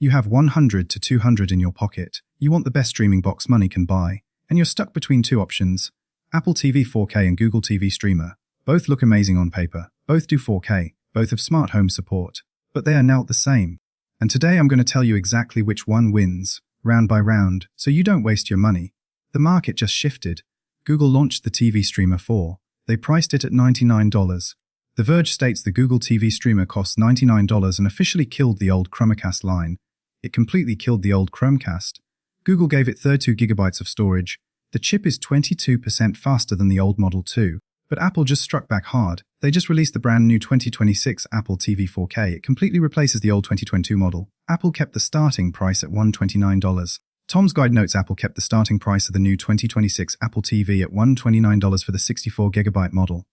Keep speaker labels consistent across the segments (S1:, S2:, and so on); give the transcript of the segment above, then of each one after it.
S1: You have 100 to 200 in your pocket. You want the best streaming box money can buy. And you're stuck between two options. Apple TV 4K and Google TV Streamer. Both look amazing on paper. Both do 4K. Both have smart home support. But they are not the same. And today I'm going to tell you exactly which one wins, round by round, so you don't waste your money. The market just shifted. Google launched the TV Streamer 4. They priced it at $99. The Verge states the Google TV Streamer costs $99 and officially killed the old Chromecast line. It completely killed the old Chromecast. Google gave it 32 gigabytes of storage. The chip is 22% faster than the old Model 2. But Apple just struck back hard. They just released the brand new 2026 Apple TV 4K. It completely replaces the old 2022 model. Apple kept the starting price at $129. Tom's Guide notes Apple kept the starting price of the new 2026 Apple TV at $129 for the 64GB model.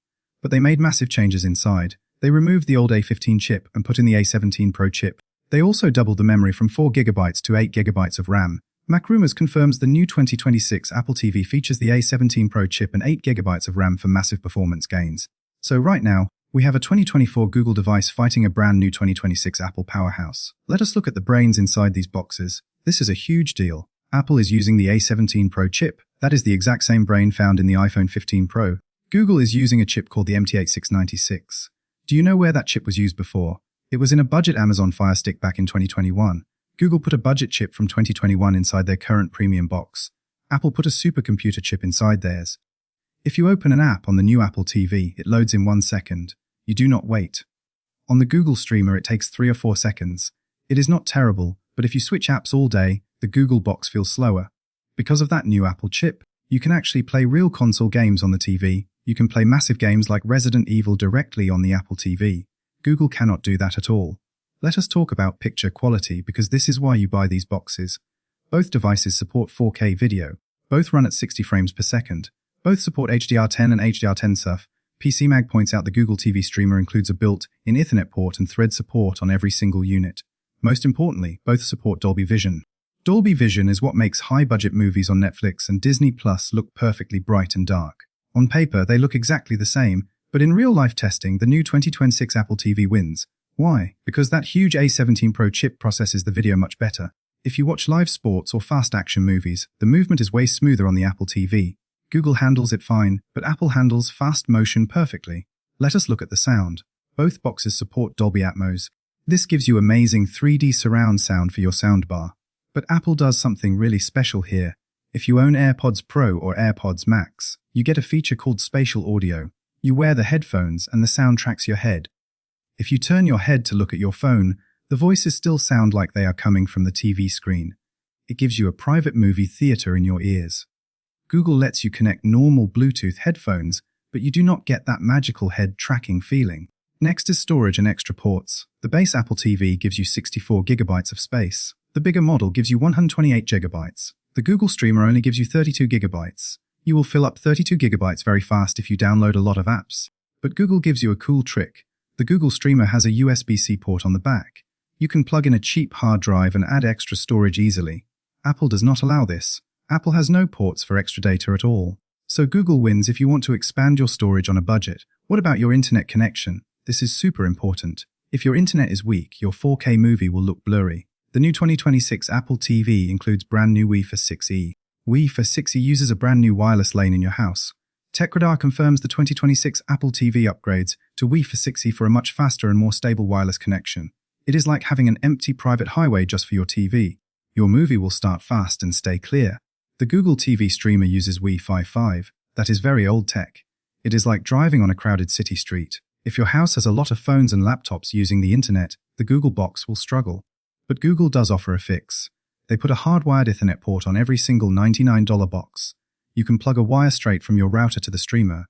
S1: But they made massive changes inside. They removed the old A15 chip and put in the A17 Pro chip. They also doubled the memory from 4GB to 8GB of RAM. MacRumors confirms the new 2026 Apple TV features the A17 Pro chip and 8GB of RAM for massive performance gains. So right now, we have a 2024 Google device fighting a brand new 2026 Apple powerhouse. Let us look at the brains inside these boxes. This is a huge deal. Apple is using the A17 Pro chip. That is the exact same brain found in the iPhone 15 Pro. Google is using a chip called the MT8696. Do you know where that chip was used before? It was in a budget Amazon Fire Stick back in 2021. Google put a budget chip from 2021 inside their current premium box. Apple put a supercomputer chip inside theirs. If you open an app on the new Apple TV, it loads in 1 second. You do not wait. On the Google Streamer, it takes 3 or 4 seconds. It is not terrible, but if you switch apps all day, the Google box feels slower. Because of that new Apple chip, you can actually play real console games on the TV. You can play massive games like Resident Evil directly on the Apple TV. Google cannot do that at all. Let us talk about picture quality because this is why you buy these boxes. Both devices support 4K video. Both run at 60 frames per second. Both support HDR10 and HDR10 SUF. PCMag points out the Google TV Streamer includes a built-in Ethernet port and Thread support on every single unit. Most importantly, both support Dolby Vision. Dolby Vision is what makes high-budget movies on Netflix and Disney Plus look perfectly bright and dark. On paper, they look exactly the same, but in real-life testing, the new 2026 Apple TV wins. Why? Because that huge A17 Pro chip processes the video much better. If you watch live sports or fast action movies, the movement is way smoother on the Apple TV. Google handles it fine, but Apple handles fast motion perfectly. Let us look at the sound. Both boxes support Dolby Atmos. This gives you amazing 3D surround sound for your soundbar. But Apple does something really special here. If you own AirPods Pro or AirPods Max, you get a feature called spatial audio. You wear the headphones and the sound tracks your head. If you turn your head to look at your phone, the voices still sound like they are coming from the TV screen. It gives you a private movie theater in your ears. Google lets you connect normal Bluetooth headphones, but you do not get that magical head tracking feeling. Next is storage and extra ports. The base Apple TV gives you 64 gigabytes of space. The bigger model gives you 128 gigabytes. The Google Streamer only gives you 32 gigabytes. You will fill up 32 gigabytes very fast if you download a lot of apps. But Google gives you a cool trick. The Google Streamer has a USB-C port on the back. You can plug in a cheap hard drive and add extra storage easily. Apple does not allow this. Apple has no ports for extra data at all. So Google wins if you want to expand your storage on a budget. What about your internet connection? This is super important. If your internet is weak, your 4K movie will look blurry. The new 2026 Apple TV includes brand new Wi-Fi 6E. Wi-Fi 6E uses a brand new wireless lane in your house. TechRadar confirms the 2026 Apple TV upgrades to Wi-Fi 6E for a much faster and more stable wireless connection. It is like having an empty private highway just for your TV. Your movie will start fast and stay clear. The Google TV Streamer uses Wi-Fi 5. That is very old tech. It is like driving on a crowded city street. If your house has a lot of phones and laptops using the internet, the Google box will struggle. But Google does offer a fix. They put a hardwired Ethernet port on every single $99 box. You can plug a wire straight from your router to the streamer.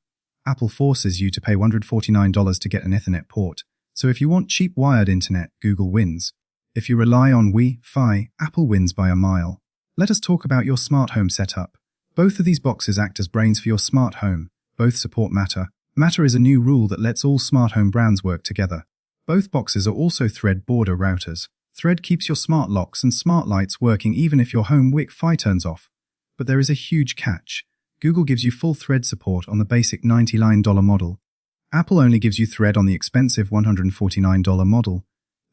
S1: Apple forces you to pay $149 to get an Ethernet port. So if you want cheap wired internet, Google wins. If you rely on Wi-Fi, Apple wins by a mile. Let us talk about your smart home setup. Both of these boxes act as brains for your smart home. Both support Matter. Matter is a new rule that lets all smart home brands work together. Both boxes are also Thread border routers. Thread keeps your smart locks and smart lights working even if your home Wi-Fi turns off. But there is a huge catch. Google gives you full Thread support on the basic $99 model. Apple only gives you Thread on the expensive $149 model.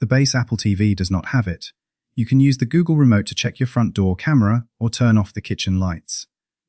S1: The base Apple TV does not have it. You can use the Google remote to check your front door camera or turn off the kitchen lights.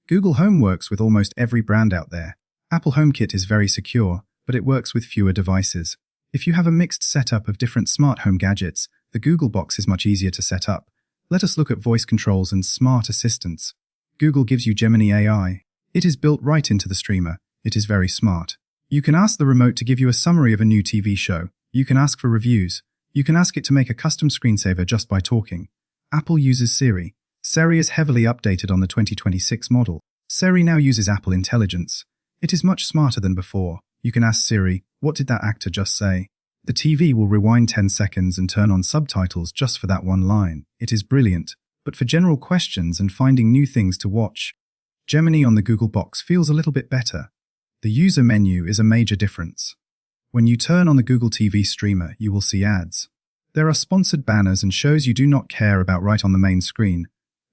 S1: Google Home works with almost every brand out there. Apple HomeKit is very secure, but it works with fewer devices. If you have a mixed setup of different smart home gadgets, the Google Box is much easier to set up. Let us look at voice controls and smart assistants. Google gives you Gemini AI. It is built right into the streamer. It is very smart. You can ask the remote to give you a summary of a new TV show. You can ask for reviews. You can ask it to make a custom screensaver just by talking. Apple uses Siri. Siri is heavily updated on the 2026 model. Siri now uses Apple Intelligence. It is much smarter than before. You can ask Siri, "What did that actor just say?" The TV will rewind 10 seconds and turn on subtitles just for that one line. It is brilliant. But for general questions and finding new things to watch, Gemini on the Google Box feels a little bit better. The user menu is a major difference. When you turn on the Google TV streamer, you will see ads. There are sponsored banners and shows you do not care about right on the main screen.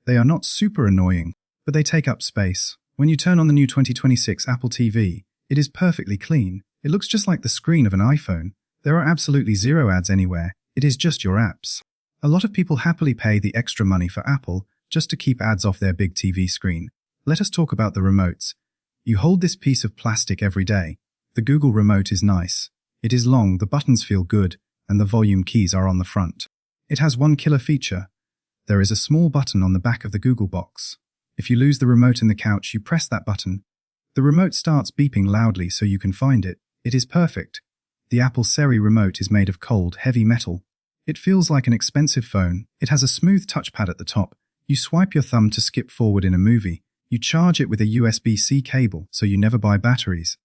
S1: They are not super annoying, but they take up space. When you turn on the new 2026 Apple TV, it is perfectly clean. It looks just like the screen of an iPhone. There are absolutely zero ads anywhere. It is just your apps. A lot of people happily pay the extra money for Apple just to keep ads off their big TV screen. Let us talk about the remotes. You hold this piece of plastic every day. The Google remote is nice. It is long, the buttons feel good, and the volume keys are on the front. It has one killer feature. There is a small button on the back of the Google Box. If you lose the remote in the couch, you press that button. The remote starts beeping loudly so you can find it. It is perfect. The Apple Siri remote is made of cold, heavy metal. It feels like an expensive phone. It has a smooth touchpad at the top. You swipe your thumb to skip forward in a movie. You charge it with a USB-C cable, so you never buy batteries.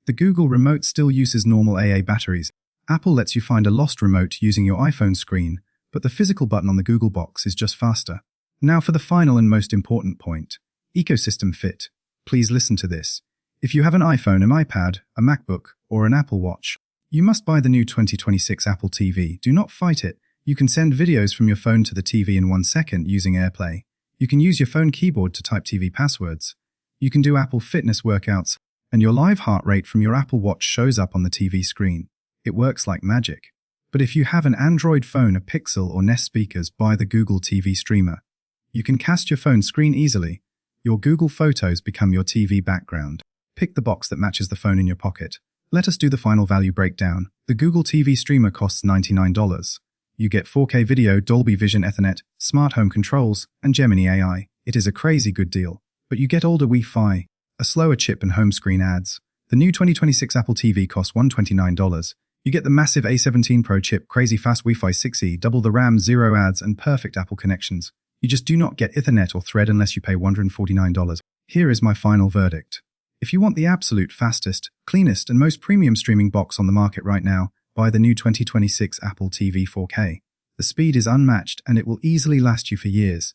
S1: The Google remote still uses normal AA batteries. Apple lets you find a lost remote using your iPhone screen, but the physical button on the Google Box is just faster. Now for the final and most important point. Ecosystem fit. Please listen to this. If you have an iPhone, an iPad, a MacBook, or an Apple Watch, you must buy the new 2026 Apple TV. Do not fight it. You can send videos from your phone to the TV in 1 second using AirPlay. You can use your phone keyboard to type TV passwords. You can do Apple Fitness workouts, and your live heart rate from your Apple Watch shows up on the TV screen. It works like magic. But if you have an Android phone, a Pixel, or Nest speakers, buy the Google TV streamer. You can cast your phone screen easily. Your Google Photos become your TV background. Pick the box that matches the phone in your pocket. Let us do the final value breakdown. The Google TV streamer costs $99. You get 4K video, Dolby Vision Ethernet, smart home controls, and Gemini AI. It is a crazy good deal. But you get older Wi-Fi, a slower chip, and home screen ads. The new 2026 Apple TV costs $129. You get the massive A17 Pro chip, crazy fast Wi-Fi 6E, double the RAM, zero ads, and perfect Apple connections. You just do not get Ethernet or Thread unless you pay $149. Here is my final verdict. If you want the absolute fastest, cleanest, and most premium streaming box on the market right now, buy the new 2026 Apple TV 4K. The speed is unmatched and it will easily last you for years.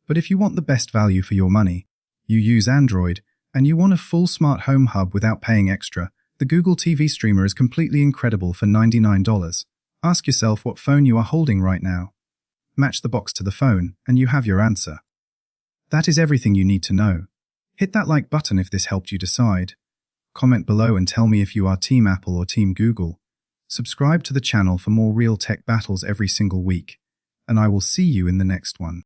S1: But if you want the best value for your money, you use Android, and you want a full smart home hub without paying extra, the Google TV streamer is completely incredible for $99. Ask yourself what phone you are holding right now. Match the box to the phone, and you have your answer. That is everything you need to know. Hit that like button if this helped you decide. Comment below and tell me if you are Team Apple or Team Google. Subscribe to the channel for more real tech battles every single week, and I will see you in the next one.